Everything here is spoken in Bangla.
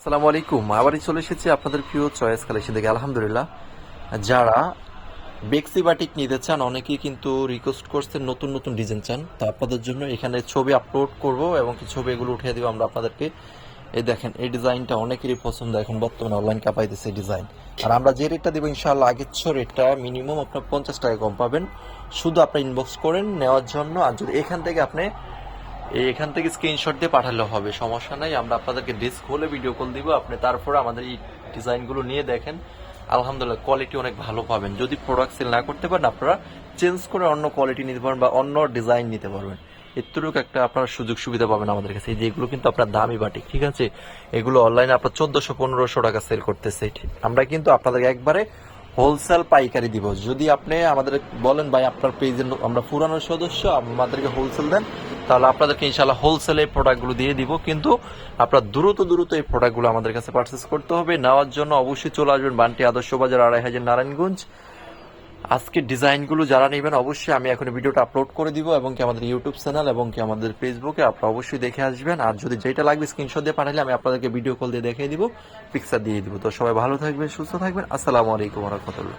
আসসালামু আলাইকুম। আবারই চলে এসেছি আপনাদের প্রিয় চয়েস কালেকশন থেকে। আলহামদুলিল্লাহ, যারা বেক্সি বাটিক নিতে চান অনেকেই কিন্তু রিকোয়েস্ট করছেন, নতুন নতুন ডিজাইন চান। তো আপনাদের জন্য এখানে ছবি আপলোড করব এবং কি ছবি এগুলো উঠিয়ে দিব আমরা আপনাদেরকে। এই দেখেন, এই ডিজাইনটা অনেকেরই পছন্দ, এখন বর্তমানে অনলাইন কাঁপাইতেছে এই ডিজাইন। আর আমরা যে রেটটা দেবো ইনশাআল্লাহ আগের রেটটা মিনিমাম আপনার 50 টাকা কম পাবেন। শুধু আপনি ইনবক্স করেন নেওয়ার জন্য। আর যদি এখান থেকে স্ক্রিনশট দিয়ে পাঠালে হবে, সমস্যা নাই। আমরা আপনাদেরকে ডিস্ক হলে ভিডিও কল দিব, আপনি তারপরে আমাদের এই ডিজাইনগুলো নিয়ে দেখেন। আলহামদুলিল্লাহ কোয়ালিটি অনেক ভালো পাবেন। যদি প্রোডাক্ট সেল না করতে পারেন আপনারা চেঞ্জ করে অন্য কোয়ালিটি নিতে পারবেন বা অন্য ডিজাইন নিতে পারবেন। এতটুকু একটা আপনারা সুযোগ সুবিধা পাবেন আমাদের কাছে। এই যে এগুলো কিন্তু আপনার দামি বাটিক, ঠিক আছে? এগুলো অনলাইনে আপনার 1400-1500 টাকা সেল করতেছে। আমরা কিন্তু আপনাদেরকে একবারে হোলসেল পাইকারি দিব। যদি আপনি আমাদের বলেন ভাই আপনার পেজের আমরা পুরানো সদস্য, আমাদেরকে হোলসেল দেন, তাহলে আপনাদেরকে ইনশাআল্লাহ হোলসেলে এই প্রোডাক্টগুলো দিয়ে দিব। কিন্তু আপনার দ্রুত এই প্রোডাক্টগুলো আমাদের কাছে পারচেস করতে হবে। নেওয়ার জন্য অবশ্যই চলে আসবেন বান্টি আদর্শ বাজার 2500 নারায়ণগঞ্জ। আজকে ডিজাইনগুলো যারা নেবেন অবশ্যই আমি এখন ভিডিওটা আপলোড করে দিব এবং কি আমাদের ইউটিউব চ্যানেল এবং কি আমাদের ফেসবুকে আপনারা অবশ্যই দেখে আসবেন। আর যদি যেটা লাগবে স্ক্রিনশট দিয়ে পাঠালে আমি আপনাদেরকে ভিডিও কল দিয়ে দেখিয়ে দিব, পিকচার দিয়ে দিব। তো সবাই ভালো থাকবেন, সুস্থ থাকবেন। আসসালামু আলাইকুম ওয়া রাহমাতুল্লাহ।